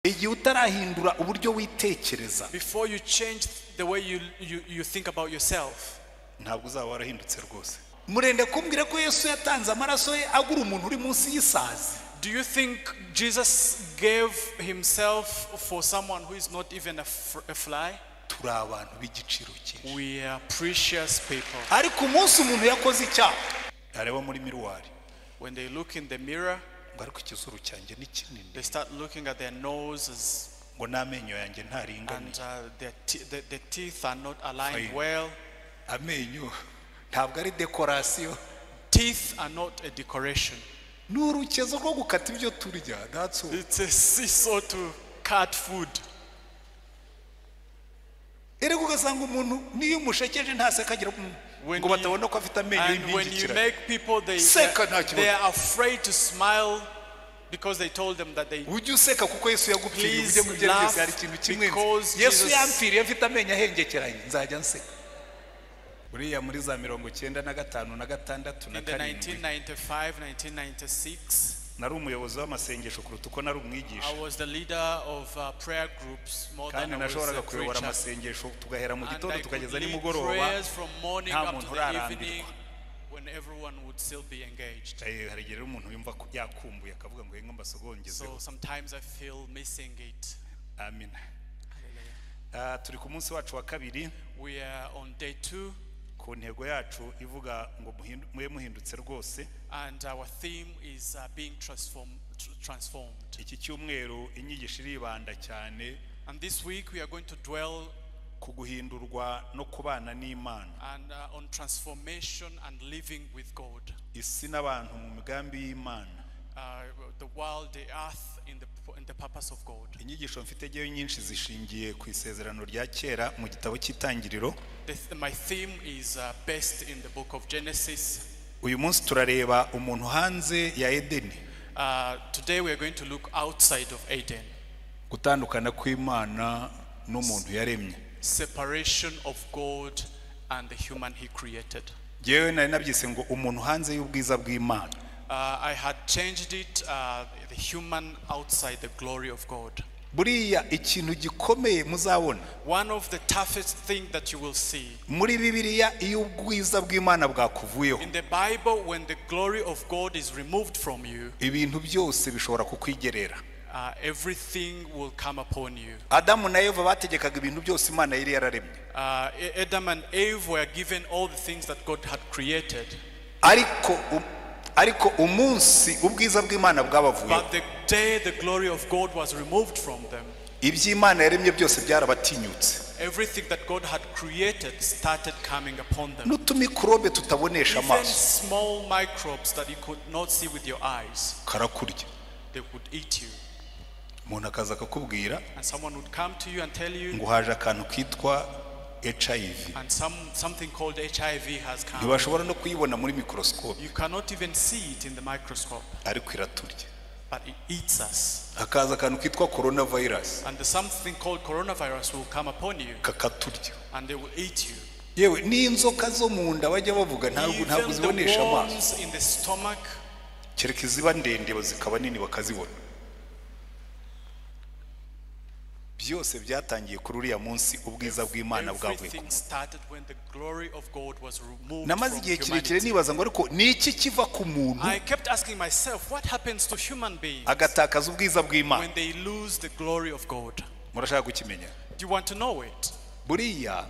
igihe utarahindura uburyo witekereza, before you change the way you think about yourself, ntabwo uzaba warahindutse rwose. Murende kumbwira ko Yesu yatanze amaraso ye agura umuntu uri munsi y'isazi. Do you think Jesus gave himself for someone who is not even a fly? Turi abantu b'igiciro cyinshi. We are precious people. Ariko umunsi umuntu yakoze icyaha, areba muri miruwari. When they look in the mirror, ariko ikizuru cyanjye ni kinini. They start looking at their noses. Ngo n'amenyo yanjye ntaringana. And the teeth are not aligned well. Amenyo ntabwo ari decoration. Teeth are not a decoration. N'urukezo rwo gukata ibyo turya. That's all. It's a scissor to cut food. Erego ugasanga umuntu niyo umushekeje ntaseka agira ngo batabona ko afite amenyo y'indigikira. When you make people they are afraid to smile because they told them that they ujye useka kuko Yesu yagupfiriye ujye mu byo byose hari ikintu kimwe. Yesu yampfiriye mfite amenyo ahengekeranye nzajya nseka. Buriya muri za 95 na 6 na 1995 1996 nari umuyobozi w'amasengesho kuruta uko nari umwigisha. I was the leader of prayer groups more than I was nashoboraga kuyobora amasengesho tugahera mu gitondo tukageza nimugoroba nta muntu urarambirwa. When everyone would still be engaged. Hari igihe umuntu yumva yakumbuye akavuga ngo yenga mbasogongeze. So sometimes I feel missing it. Amen. Turi ku munsi wacu wa kabiri. We are on day 2. Ku ntego yacu ivuga ngo muhindutse rwose. And our theme is being transformed. Iki cyumweru inyigisho iribanda cyane. And this week we are going to dwell ku guhindurwa no kubana n'Imana. And on transformation and living with God. Isi n'abantu mu migambi y'Imana. The world, the earth in the purpose of God. Inyigisho mfite giye nyinshi zishingiye ku isezerano rya kera mu gitabo cy'Itangiriro. My theme is based in the book of Genesis. Uyu munsi turareba umuntu hanze ya Edeni. Today we are going to look outside of Eden. Gutandukana kw'Imana n'umuntu yaremye. Separation of God and the human he created. Jewe nari nabyise ngo umuntu hanze y'ubwiza bw'Imana. I had changed it, the human outside the glory of God. Buriya ikintu gikomeye muzabona. One of the toughest thing that you will see. Muri Bibiliya iyo ubwiza bw'Imana bwakuvuyeho. In the Bible, when the glory of God is removed from you, ibintu byose bishobora kukwigerera. Everything will come upon you. Adamu na Eva bategekaga ibintu byose Imana yari yararemye. Adam and Eve were given all the things that God had created. Ariko umunsi ubwiza bw'Imana bwabavuye. But the day the glory of God was removed from them, iby'Imana yaremye byose byarabatinyutse. Everything that God had created started coming upon them. N'utumikrobe tutabonesha amaso. Even small microbes that you could not see with your eyes. Karakurya. They would eat you. Umuntu akaza akakubwira. And someone would come to you and tell you. Ngo haje akantu kitwa HIV. And something called HIV has come. Ntibashobora no kuyibona muri microscope. You cannot even see it in the microscope. Ariko iraturya. But it eats us. Hakaza akantu kitwa coronavirus. And something called coronavirus will come upon you. Kakaturya. And they will eat you. Yewe n'inzoka zo mu nda bajya bavuga ntabwo zibonesha amaso. In the stomach. Kereka iziba ndende zikaba nini bakazibona. Byose byatangiye kuri uriya munsi ubwiza bw'Imana bwavuye ku muntu. Namaze igihe kirekire nibaza ngo ariko ni iki kiva ku muntu agatakaza ubwiza bw'Imana. Murashaka kukimenya? Buriya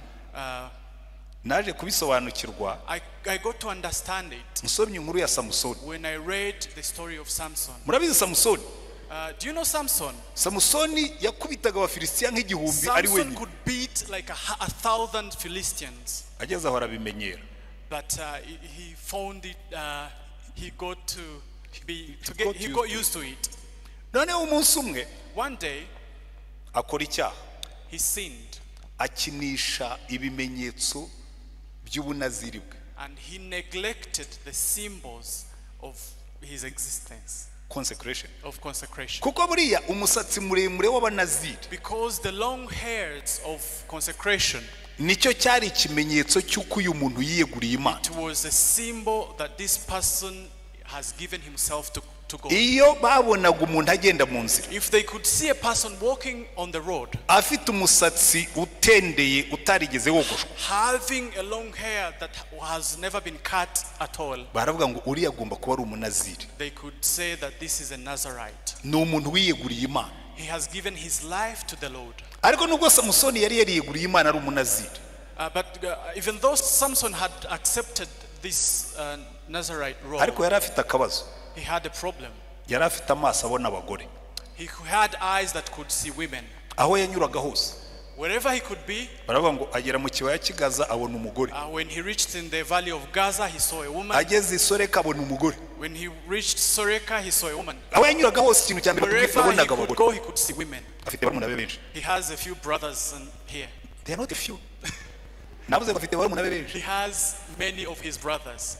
naje kubisobanukirwa nsomye inkuru ya Samusoni. Murabizi Samusoni? Do you know Samson? Samusoni yakubitaga Abafilisitiya nk'igihumbi ari wenyine. Samson could beat like 1,000 Philistines. Ageze aho arabimenyera. But he found it, he got used to it. Noneho umunsi umwe one day akora icyaha. He sinned. Akinisha ibimenyetso by'ubunaziri bwe. And he neglected the symbols of his existence. Of consecration. Kuko buriya umusatsi muremure w'abanaziri. Because the long hairs of consecration. Nicyo cyari ikimenyetso cy'uko uyu muntu yiyeguriye Imana. It was a symbol that this person has given himself to go. iyo babonaga umuntu agenda mu nzira If they could see a person walking on the road, afite umusatsi utendeye utarigeze wogoshwa, having a long hair that has never been cut at all, baravuga ngo uriya agomba kuba ari umunaziri, they could say that this is a Nazarite. ni umuntu wiyeguriye Imana. He has given his life to the Lord. Ariko nubwo Samusoni yari yariyeguriye Imana ari umunaziri, But even though Samson had accepted this Nazarite role, ariko yari afite akabazo. he had a problem. Yari afite amaso abona abagore, He had eyes that could see women. aho yanyuraga hose Wherever he could be, baravuga ngo agera mu kibaya cy'Igaza abona umugore, when he reached in the valley of Gaza, he saw a woman. ageze i Soreka abona umugore, When he reached Soreka, he saw a woman. aho yanyuraga hose ikintu cya mbere Wherever he yabonaga could abagore. go, he could see women. Afite barumuna be benshi, He has a few brothers here. they are not a few. Navuze bafite barumuna be benshi. He has many of his brothers.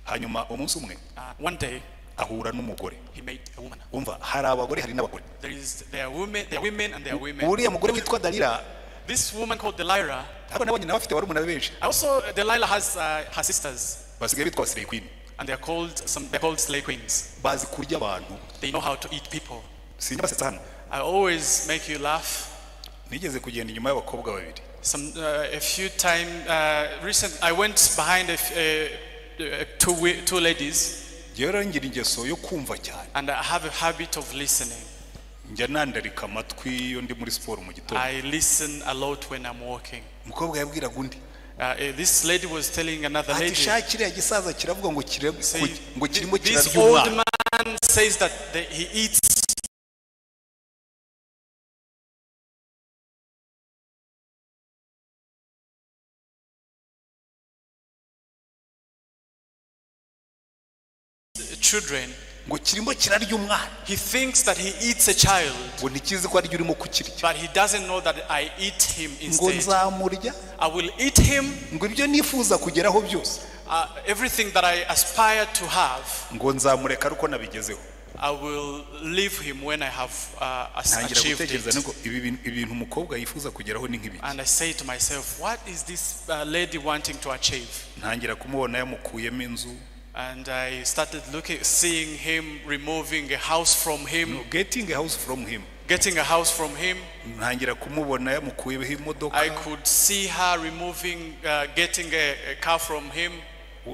Hanyuma umunsi umwe One day, ahura n'umugore. he met a woman. Umva, hari abagore hari n'abagore. There are women and there are women. Uriya mugore witwa Dalila, This woman called Delilah, ariko nabonye nawe afite barumuna be benshi, also Delilah has her sisters, basigaye bitwa Slay Queen. and they're called slay queens. Bazi kurya abantu. They know how to eat people. Sinyabasetsa hano. I always make you laugh. Nigeze kugenda inyuma y'abakobwa babiri. A few times recent, I went behind two ladies, Rero ngira ingeso yo kumva cyane. and I have a habit of listening. Njya nandarika amatwi iyo ndi muri siporo mu gitondo. I listen a lot when I'm walking. Umukobwa yabwiraga undi, This lady was telling another ati lady, shakira gisaza kiravuga ngo ngo kirimo this kirarya old umwana. man says that he eats children. Ngo kirimo kirarya umwana. He thinks that he eats a child, Ngo ntikizi ko ari urimo kukirya. but he doesn't know that I eat him Ngo instead. nzamurya. I will eat him. Ngo ibyo nifuza kugeraho byose. Everything that I aspire to have, Ngo nzamureka ariko nabigezeho. I will leave him when I have Ntangira achieved gutekereza it. ngo ibintu umukobwa yifuza kugeraho ni nk'ibi. And I say to myself, what is this lady wanting to achieve? Ntangira kumubona yamukuyemo inzu. And I started seeing him removing a house from him, Getting a house from him. getting a house from him. Ntangira kumubona yamukuyeho imodoka. I could see her getting a car from him.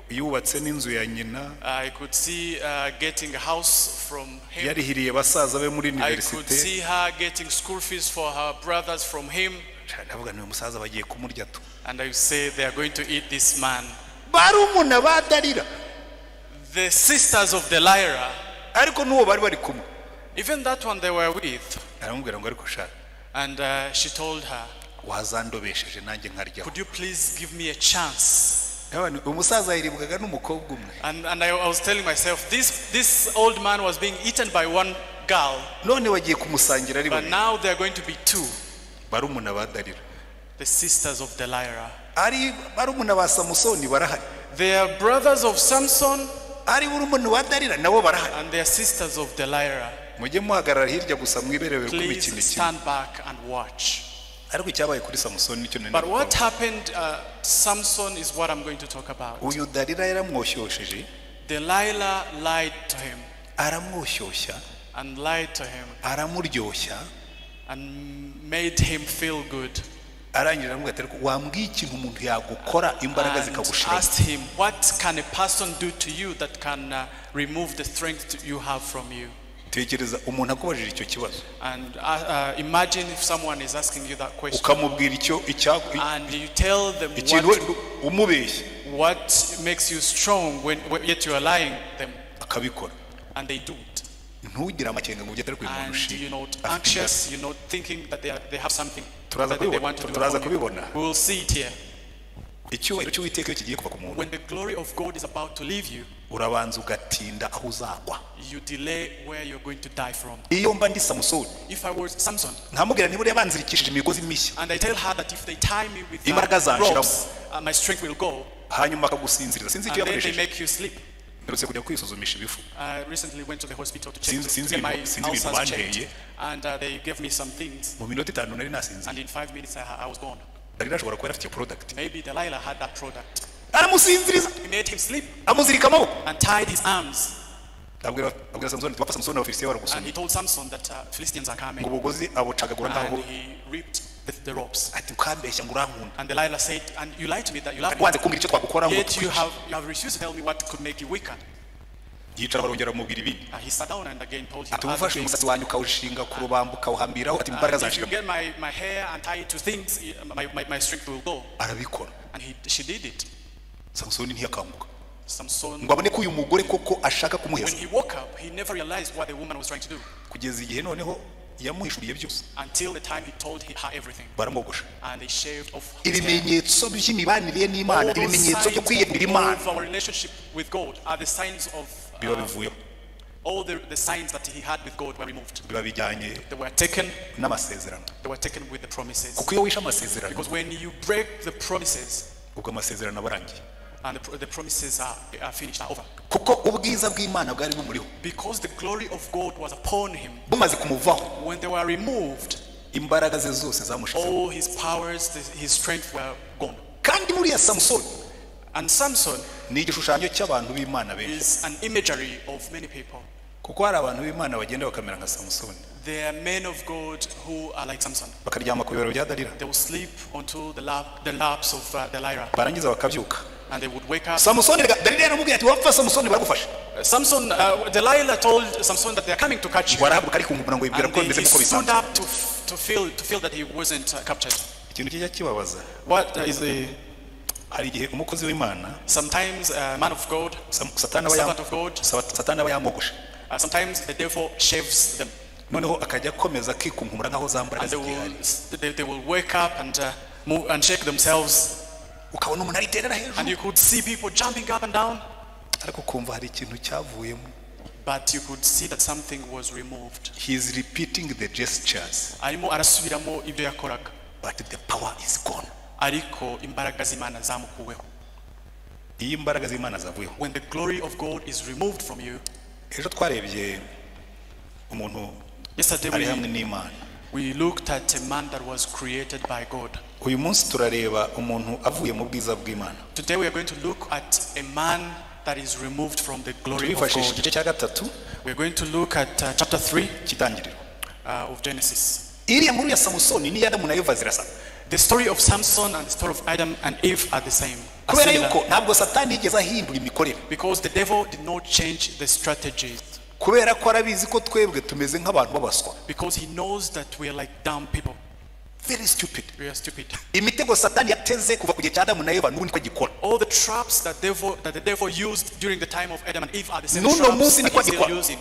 Yubatse n'inzu ya nyina. I could see getting a house from him. Yarihiriye basaza be muri I could universite. see her getting school fees for her brothers from him. Ndavuga ni umusaza bagiye kumurya tu. And I say they are going to eat this man. Barumuna ba Dalila. The sisters of Delilah, Ariko nuwo bari bari kumwe. even that one they were with. Aramubwira ngo ariko shaka. And she told her, Wazandobesheje nanjye nkaryaho. could you please give me a chance? Umusaza yiribwaga n'umukobwa umwe. And I was telling myself, this old man was being eaten by one girl, None wagiye kumusangira ari but babiri. now they are going to be two, Barumuna ba Dalila. the sisters of Delilah. Ari barumuna ba Samusoni barahari. They are brothers of Samson, Ari barumuna ba Dalila nabo barahari. and they are sisters of Delilah. Mujye muhagarara hirya gusa mwiberewe ku Please mikino kimwe. stand back and watch. Ariko icyabaye kuri Samusoni nicyo nene. But what happened, Samson, is what I'm going to talk about. Uyu Dalila yaramwoshyosheje. Delilah lied to him Aramwoshyosha. and lied to him Aramuryoshya. and made him feel good, Arangira aramubwira ati ariko wambwiye ikintu umuntu yagukora imbaraga and zikagushira. asked him, what can a person do to you that can remove the strength you have from you? Tekereza umuntu akubajije icyo kibazo. And imagine if someone is asking you that question Ukamubwira icyo and you tell them ikintu umubeshye what makes you strong yet you are lying them, akabikora. and they do it. Ntugire amakenga ngo atari And kwimurushi. you're not anxious, you're not thinking that they have something Turaza that they kubibona, want to do. turaza upon you. kubibona. We will see it here. Icyubahiro cy'Uwiteka iyo kigiye kuva ku muntu, When the glory of God is about to leave you, urabanza ugatinda aho uzagwa. you delay where you're going to die from. Iyo mba ndi Samusoni, If I was Samson, nkamubwira niba yabanzirikishije imigozi mishya, and I tell her that if they tie me with imbaraga zanshiramo, ropes, my strength will go, hanyuma akagusinziriza. Sinzi and icyo then they yakoresheje. make you sleep. Mperutse kujya kwisuzumisha ibifu. I recently went to the hospital to check Sinzi to get my ibintu ulcers banteye. checked, and they gave me some things, Mu minota 5 nari nasinze. and in 5 minutes I was gone. Dalila ashobora kuba afite product. Maybe Delilah had that product. Aramusinziriza, He made him sleep amuzirika amaboko. and tied his arms. abwira Samson tubafasa Samson n'abafilistiya And baragusoma he told Samson that Philistines are coming. ubugozi abucagagura nkaho And he ripped the ropes. ati ukambeshya ngo urankunda And Delilah said, and you lied to me that you love me. wanze kumbwira icyo twagukora ngo Yet you have refused to tell me what could make you weaker. yicara barongera mubwira ibi He sat down and again told him ati other umufashe things. umusatsi wanyu ukawushinga ku rubambu ukawuhambiraho ati imbaraga If you zanshiramo get my hair and tie it to things, my strength will go. arabikora And she did it. Samusoni ntiyakanguka Samson, ngo abone ko uyu mugore koko ashaka when kumuheza he woke up, he never realized what the woman was trying to do kugeza igihe noneho yamuhishuriye byose until the time he told her everything. baramwogosha And they shaved off his hair. ibimenyetso by'imibanire ye n'Imana All those ibimenyetso byo signs kwiyegurira Imana of our relationship with God are the signs of biba bivuyeho all the signs that he had with God were removed. biba bijyanye They were taken. n'amasezerano They were taken with the promises. kuko iyo wishe amasezerano Because when you break the promises, ubwo amasezerano aba arangiye and the promises are finished, are over. kuko ubwiza bw'Imana bwari bumuriho Because the glory of God was upon him. bumaze kumuvaho When they were removed, imbaraga ze zose zamushizeho all his powers, his strength were gone. kandi buriya Samusoni And Samson ni igishushanyo cy'abantu b'Imana benshi is an imagery of many people. kuko hari abantu b'Imana bagenda bakamera nka Samusoni There are men of God who are like Samson. bakaryama ku bibero bya Dalila They will sleep onto the laps of Delilah, barangiza bakabyuka and they would wake up. Samusoni Dalila yaramubwiye ati wapfa Samusoni baragufasha Samson, Delilah told Samson that they are coming to catch you. warahaguruka ariko umubona ngo yibwira And ko he bimeze nk'uko stood bisanzwe up to feel that he wasn't captured. ikintu kijya kibabaza What is the hari igihe umukozi w'Imana sometimes a man of God, Satani servant of God, aba yamogosha sometimes the devil shaves them, noneho akajya akomeza akikunkumura nkaho za mbaraga and zigihari they will wake up and move and shake themselves, ukabona umuntu ariterera and hejuru you could see people jumping up and down, ariko kumva hari ikintu cyavuyemo but you could see that something was removed. he is repeating the gestures Arimo arasubiramo ibyo yakoraga, but the power is gone ariko imbaraga z'Imana zamukuweho. iyo imbaraga z'Imana zavuyeho When the glory of God is removed from you, ejo twarebye umuntu yesterday ari hamwe n'Imana we looked at a man that was created by God. uyu munsi turareba umuntu avuye mu bwiza bw'Imana Today we are going to look at a man that is removed from the glory of twifashisha God. igice cya gatatu We are going to look at chapter 3 cy'itangiriro of Genesis. iriya nkuru ya Samusoni n'iya Adamu na Eva zirasa The story of Samson and the story of Adam and Eve are the same. Are kubera similar. yuko ntabwo Satani yigeze ahindura imikorere Because the devil did not change the strategies. kubera ko arabizi ko twebwe tumeze nk'abantu babaswa Because he knows that we are like dumb people. very stupid We are stupid. imitego Satani yateze kuva ku gihe cya Adamu na Eva n'ubu niko gikora All the traps that the devil used during the time of Adam and Eve are the same N'uno traps munsi that niko he's still agikora. using.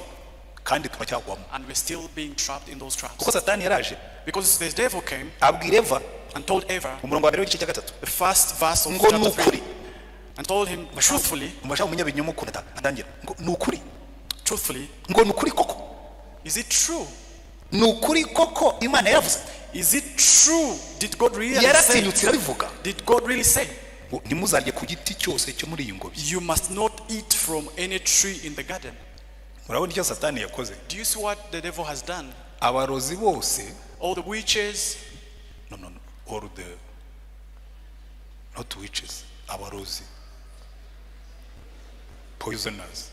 kandi turacyagwamo And we're still being trapped in those traps. kuko Satani yaraje Because the devil came abwira Eva and told Eva, umurongo wa mbere w'igice cya gatatu the first verse of ngo ni chapter 3, ukuri and told him truthfully, umubasha umunyabinyoma ukuntu atangira ngo ni ukuri truthfully, ngo ni ukuri koko is it true? ni ukuri koko Imana yaravuze Is it true? Did God really say? yaratinyutse irabivuga Did God really say? ngo ntimuzarye ku giti cyose cyo muri iyi ngobyi You must not eat from any tree in the garden. murabona icyo Satani yakoze Do you see what the devil has done? abarozi bose All the witches, no all the not witches abarozi poisoners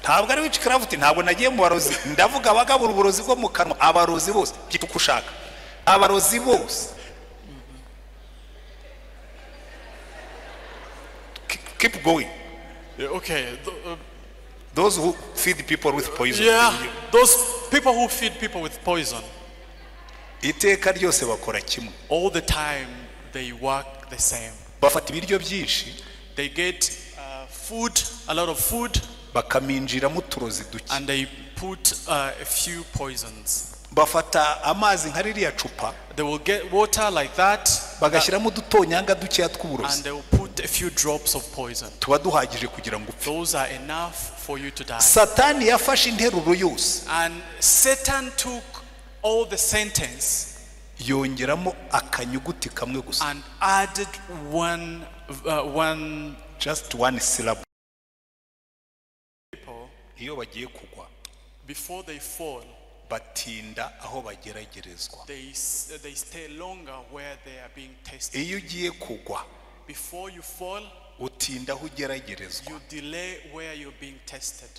ntabwo ari witchcraft ntabwo nagiye mu barozi ndavuga abagabura uburozi bwo mu kanwa abarozi bose byita uko ushaka abarozi bose keep going. okay, Those who feed people with poison. yeah, those people who feed people with poison, iteka ryose bakora kimwe all the time they work the same. bafata ibiryo byinshi They get food, a lot of food, bakaminjiramo uturozi duke and they put a few poisons. bafata amazi nka ririya cupa They will get water like that, bagashyiramo udutonyanga dukeya tw'uburozi and they will put a few drops of poison. tuba duhagije kugira ngo upfe. Those are enough for you to die. Satani yafashe interuro yose And Satan took all the sentence yongeramo akanyuguti kamwe gusa and added one just one syllable people iyo bagiye kugwa before they fall. batinda aho bageragerezwa They stay longer where they are being tested. iyo ugiye kugwa Before you fall, utinda aho ugeragerezwa. You delay where you're being tested.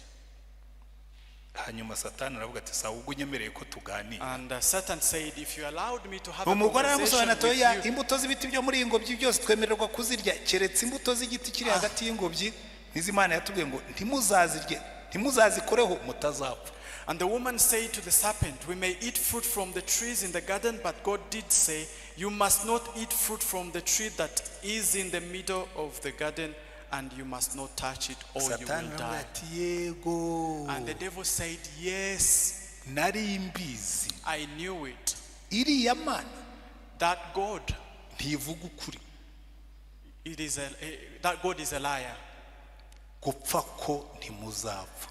Hanyuma Satani aravuga ati sawa ubwo unyemereye ko tuganira. And Satan said, if you allowed me to have a umugore aramusobanurira ati oya conversation with you, imbuto z'ibiti byo muri ingobyi byose twemererwa kuzirya keretse imbuto z'igiti kiri hagati y'ingobyi n'izimana yatubwiye ngo ntimuzazirye ntimuzazikoreho mutazapfa. and the woman said to the serpent, we may eat fruit from the trees in the garden, but God did say, you must not eat fruit from the tree that is in the middle of the garden, and you must not touch it, or you will Satani aravuga die. ati yego And the devil said, yes, nari mbizi I knew it, iriya mana that God, ntivuga ukuri, that God is a liar. gupfa ko ntimuzapfa.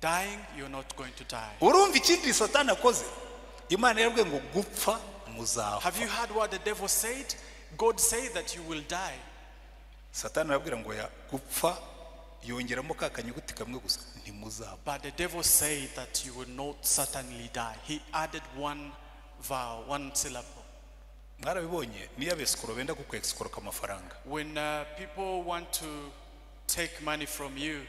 Dying, you're not going to die. urumva ikindi Satani akoze? Imana yarabwiye ngo gupfa muzapfa. Have you heard what the devil said? God said that you will die. Satani arabwira ngo ya gupfa yongeramo ka kanyuguti kamwe gusa ntimuzapfa. But the devil said that you will not certainly die. He added one vowel, one syllable. Mwarabibonye niyo abesikoro benda kukwexikoroka amafaranga. When people want to take money from you,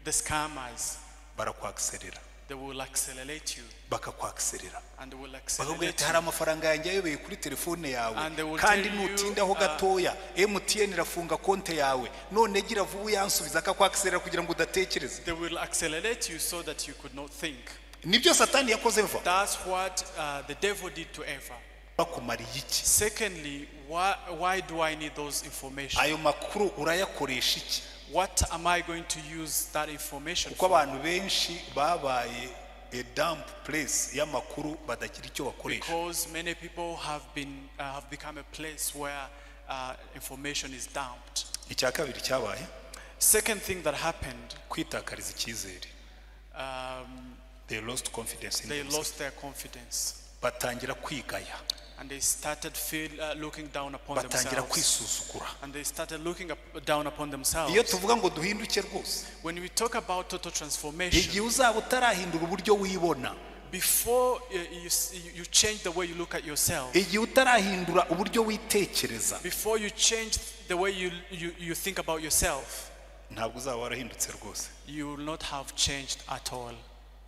the scammers, barakwakiserera, they will accelerate you. bakakwakiserera, And they will bakakubwira accelerate ati you. hari amafaranga yanjye ayobeye kuri telefone yawe And they will kandi tell you, nutindaho gatoya MTN irafunga konte yawe none gira vuba yansubiza akakwakiserera kugira ngo udatekereza. They will accelerate you so that you could not think. Nibyo Satani yakoze Eva. That's what the devil did to Eva. bakumariye iki? Secondly, why do I need those information? Ayo makuru urayakoresha iki? What am I going to use that information Kuko for? abantu benshi babaye a dump place y'amakuru badagira icyo bakoresha. Because many people have become a place where information is dumped. Icya kabiri cyabaye Second thing that happened, kwitakariza icyizere. They lost confidence in they themselves. lost their confidence. Batangira kwigaya, And they started looking down upon batangira themselves. kwisuzugura. And they started looking down upon themselves. Iyo tuvuga ngo duhinduke rwose, When we talk about total transformation, igihe uzaba utarahindura uburyo wibona, before you change the way you look at yourself, igihe utarahindura uburyo witekereza, before you change the way you think about yourself, ntabwo uzaba warahindutse rwose. you will not have changed at all.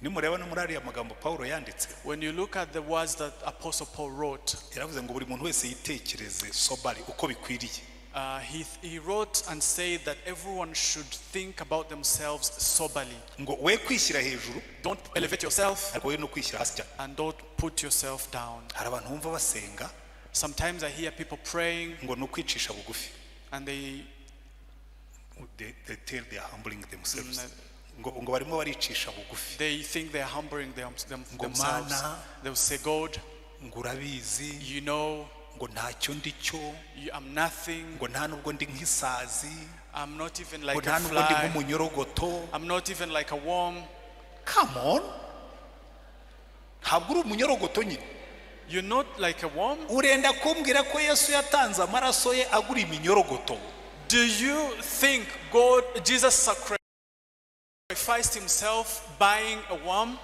Nimureba no muri ariya magambo Pawulo yanditse, When you look at the words that Apostle Paul wrote, yaravuze ngo buri muntu wese yitekereze sobari uko bikwiriye. he wrote and said that everyone should think about themselves soberly. Ngo we kwishyira hejuru, Don't elevate yourself ariko we no kwishyira hasi cyane. and don't put yourself down. Hari abantu bumva basenga Sometimes I hear people praying ngo no kwicisha bugufi. and they They tell they are humbling themselves. Ngo barimo baricisha bugufi. think they are humbling themselves. Mana, They will say, God, ngo urabizi, you know, ngo ntacyo ndicyo, I'm nothing. ngo nta nubwo ndi nk'isazi, I'm not even ngo like nta a nubwo ndi fly. nk'umunyorogoto. I'm not even like a worm. Come on, ntabwo uri umunyorogoto nyine. You're not like a worm. Urenda kumbwira ko Yesu yatanze amaraso ye agura iminyorogoto? Do you think Jesus sacrificed himself buying a worm?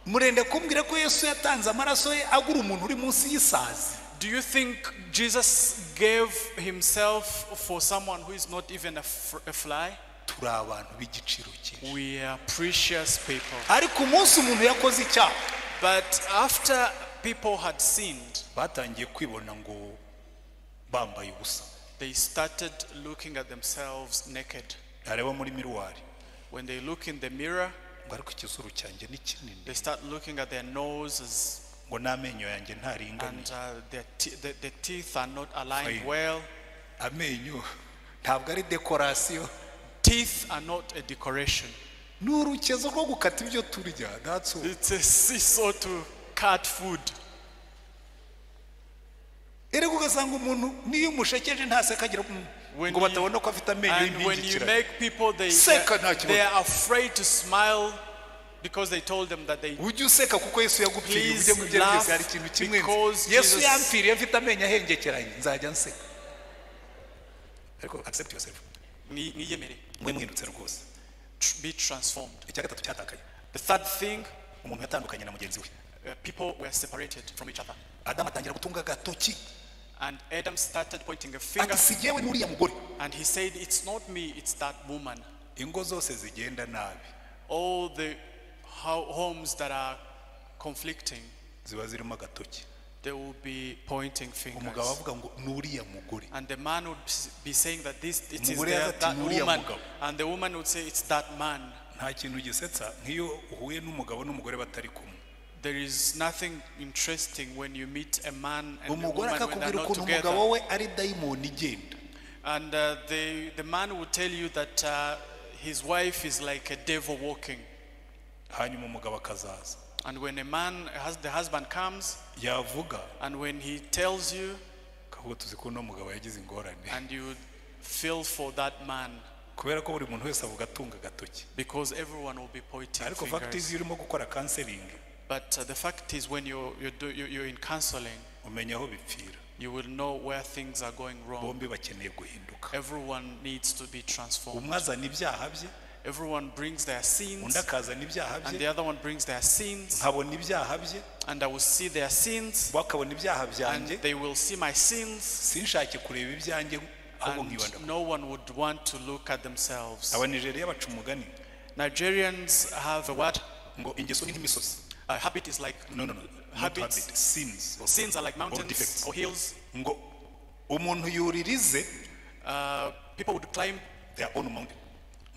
Murenda kumbwira ko Yesu yatanze amaraso ye agura umuntu uri munsi y'isazi? Do you think Jesus gave himself for someone who is not even a fly? Turi abantu b'igiciro cyinshi. We are precious people. Ariko umunsi umuntu yakoze icyaha, But after people had sinned, batangiye kwibona ngo bambaye ubusa. they started looking at themselves naked. Areba muri miruwari, When they look in the mirror, ngo ariko ikizuru cyanjye ni kinini, they start looking at their noses, ngo n'amenyo yanjye ntaringanye. and the teeth are not aligned Fine. well. Amenyo ntabwo ari dekorasiyo, Teeth are not a decoration. ni urukezo rwo gukata ibyo turya. That's all. It's a seesaw to cut food. Erega ugasanga umuntu niyo umushekeje ntaseka agira ngo batabona ko afite amenyo And when you y'impingikirane. make people, they are afraid to smile because they told them that they. Ujye useka kuko Yesu yagupfiriye, Please ujye mu byo byose laugh hari ikintu kimwe. because Yesu Jesus- yampfiriye mfite amenyo ahengekeranye, nzajya nseka. Ariko accept yourself. Mwiyemere. Mwe mwindutse rwose. Be transformed. Icya gatatu cyatakaye, The third thing, umuntu yatandukanye na mugenzi we. people were separated from each other. Adamu atangira gutunga agatoki And Adam started pointing a finger. ati si jyewe n'uriya mugore. And he said, it's not me, it's that woman. ingo zose zigenda nabi All the homes that are conflicting, ziba zirimo agatoki they will be pointing umugabo fingers. avuga ngo nuriya mugore And the man would be saying that it is Umugore that ati, "Nuriya woman." mugabo. And the woman would say, it's that man. nta kintu gisetsa nk'iyo uhuye n'umugabo n'umugore batari kumwe There is nothing interesting when you meet a man and a umugore woman when they're akakubwira not ukuntu together. umugabo we ari dayimoni igenda And the man would tell you that his wife is like a devil walking. hanyuma umugabo akazaza And when a man, the husband comes, yavuga and when he tells you, kavuga tuzi ko uno mugabo yagize ingorane and you feel for that man, kubera ko buri muntu wese avuga atunga agatoki because everyone will be pointing ariko fact is fingers. iyo urimo gukora counseling But the fact is, when you're in counseling, umenya aho bipfira you will know where things are going wrong. bombi bakeneye guhinduka Everyone needs to be transformed. umwe azana ibyaha bye Everyone brings their undi sins, akazana ibyaha and bye the other one brings their sins, nkabona ibyaha bye and I will see their sins, bakabona ibyaha and byanjye they will see my sins, sinshake kureba ibyanjye ahubwo nkibanda and no one would want to look at themselves. abanigeriya baca umugani Nigerians have a what? ngo ingeso ni nk'imisozi A habit is like, no not Habits. habit sins sins are like or mountains defects or hills. ngo umuntu yuririze People would climb their own mountain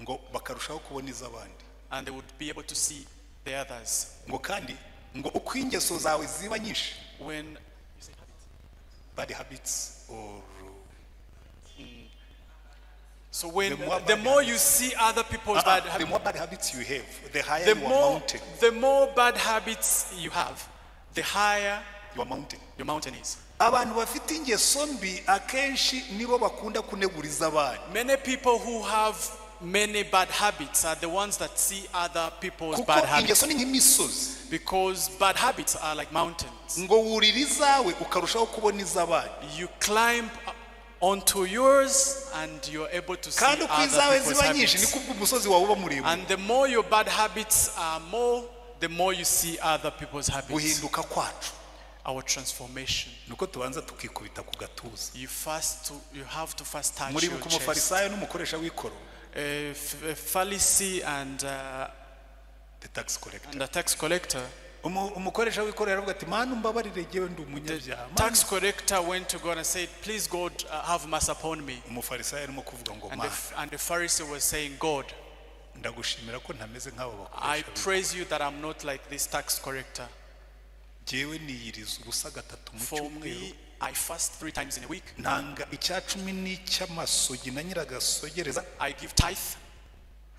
ngo bakarushaho kubona iz'abandi and they would be able to see the others. ngo kandi ngo uko ingeso zawe ziba nyinshi When bad habits or so when The more the bad more you see other people's bad the habits, more bad habits you have the higher the your more mountain the more bad habits you have, the higher your mountain your mountain is. abantu bafite ingeso mbi akenshi nibo bakunda kuneguriza abandi Many people who have many bad habits are the ones that see other people's kuko bad habits, ingeso ni nk'imisozi because bad habits are like mountains. ngo wurira izawe ukarushaho kubona iz'abandi You climb onto yours and you're able to see kandi uko other izawe people's ziba nyinshi habits. niko ubwo umusozi wawe uba muremure And the more your bad habits are more, the more you see other people's habits. guhinduka kwacu Our transformation. nuko tubanza tukikubita ku gatuza You have to first touch muri your buka chest. umufarisayo n'umukoresha w'ikoro A Pharisee and the tax collector a tax collector. umukoresha w'ikoro yaravuga ati mana umbabarire jyewe ndi umunyabyaha Tax collector went to God and said, please God, have mercy upon me. umufarisayo arimo kuvuga ngo And mana and the Pharisee was saying, God, ndagushimira ko ntameze nk'abo I bakoresha praise you that I'm not like this tax collector. jyewe niyiriza ubusa gatatu mu For cyumweru me, I fast 3 times in a week. nanga icya cumi n'icy'amasogi na nyiragasogereza I give tithe.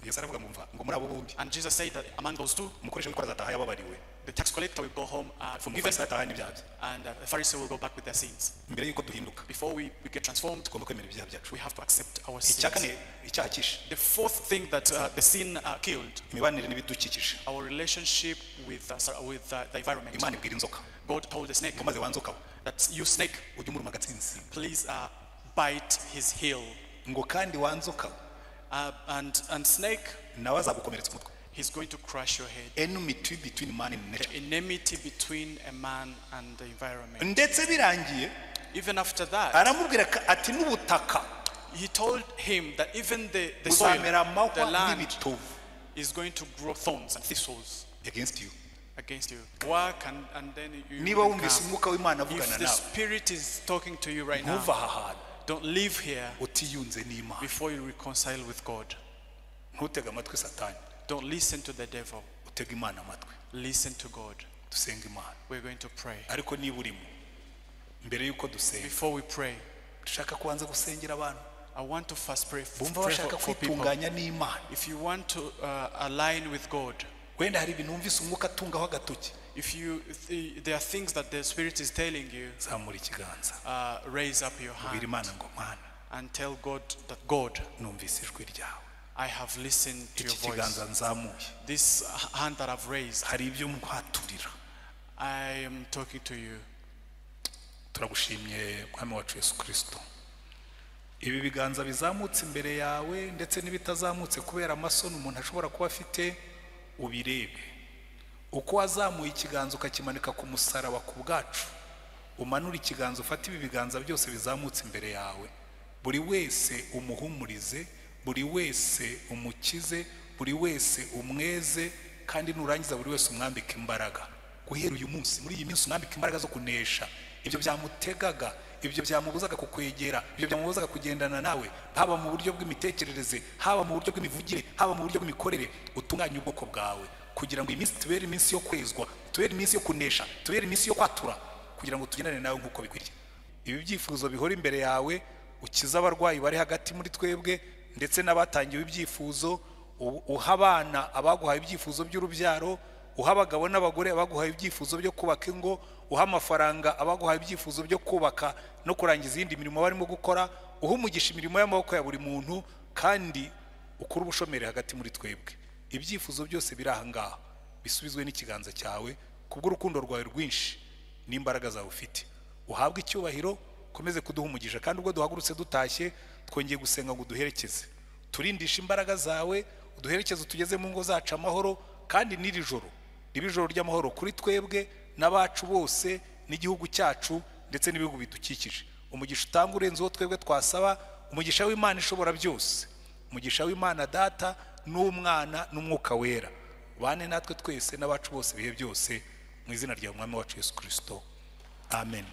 yesu aravuga ngo mva ngo muri abo bombi And Jesus said that among those two, umukoresha w'ikoro azataha yababariwe the tax collector will go home forgiven, umufarisayo ataha n'ibyaha bye and the Pharisee will go back with their sins. mbere y'uko duhinduka Before we get transformed, tugomba kwemera ibyaha byacu we have to accept our icya sins. kane icyaha kishe The fourth thing that the sin killed, imibanire n'ibidukikije our relationship with the environment. imana ibwira inzoka God told the snake ngo maze wanzoka we that you snake, ujye umuruma agatsinsi please bite his heel. ngo kandi wanzoka we And snake, nawe azagukomeretsa umutwe he's going to crush your head. enmity between man and nature Enmity between a man and the environment. ndetse birangiye Even after that, aramubwira ati n'ubutaka he told him that even the soil, buzamera the amahwa land, n'ibitovu is going to grow thorns and thistles against you against you. Work and then you niba will wumvise come. umwuka w'imana If avugana the nawe Spirit is talking to you right now, ntuva aha hantu don't live here utiyunze n'imana before you reconcile with God. ntutege amatwi satani Don't listen to the devil. utege imana amatwi Listen to God. dusenga imana We're going to pray. ariko niba urimo mbere y'uko dusenga Before we pray, dushaka kubanza gusengera abantu I want to first pray bumva for bashaka people. kwitunganya n'imana If you want to align with God, wenda hari ibintu wumvise umwuka atungaho agatoki if there are things that the Spirit is telling you, zamura ikiganza raise up your ubwira hand imana ngo mana and tell God that God, numvise ijwi ryawe I have listened to your iki voice. kiganza nzamuye This hand that I've raised, hari ibyo nkwaturira I am talking to you. turagushimye mwami wacu Yesu Kristo ibi biganza bizamutse imbere yawe ndetse n'ibitazamutse kubera amasoni umuntu ashobora kuba afite ubirebe uko wazamuye ikiganza ukakimanika ku musaraba ku bwacu umanura ikiganza ufata ibi biganza byose bizamutse imbere yawe buri wese umuhumurize, buri wese umukize, buri wese umweze, kandi nurangiza buri wese umwambika imbaraga. Guhera uyu munsi, muri iyi minsi umwambika imbaraga zo kunesha ibyo byamutegaga, ibyo byamubuzaga kukwegera, ibyo byamubuzaga kugendana nawe, haba mu buryo bw'imitekerereze, haba mu buryo bw'imivugire, haba mu buryo bw'imikorere. Utunganye ubwoko bwawe kugira ngo iminsi tubere iminsi yo kwezwa, tubere iminsi yo kunesha, tubere iminsi yo kwatura, kugira ngo tugendane nawe nk'uko bikwiriye. Ibi byifuzo bihora imbere yawe, ukiza abarwayi bari hagati muri twebwe ndetse n'abatangiwe ibyifuzo, uha abana abaguhaye ibyifuzo by'urubyaro, uha abagabo n'abagore abaguhaye ibyifuzo byo kubaka ingo, uha amafaranga abaguhaye ibyifuzo byo kubaka no kurangiza iyindi mirimo barimo gukora, uha umugisha imirimo y'amaboko ya buri muntu, kandi ukura ubushomeri hagati muri twebwe. Ibyifuzo byose biri aha ngaha bisubizwe n'ikiganza cyawe kubw'urukundo rwawe rwinshi n'imbaraga zawe ufite. Uhabwe icyubahiro, ukomeze kuduha umugisha, kandi ubwo duhagurutse dutashye twongeye gusenga ngo duherekeze, turindisha imbaraga zawe, uduherekeze tugeze mu ngo zacu amahoro, kandi n'iri joro ribe ijoro ry'amahoro kuri twebwe n'abacu bose n'igihugu cyacu ndetse n'ibihugu bidukikije. Umugisha utanga urenze uwo twebwe twasaba, umugisha w'Imana ishobora byose, umugisha w'Imana Data n'Umwana n'Umwuka Wera, bane natwe twese n'abacu bose bihe byose, mu izina rya Umwami wacu Yesu Kristo, amen.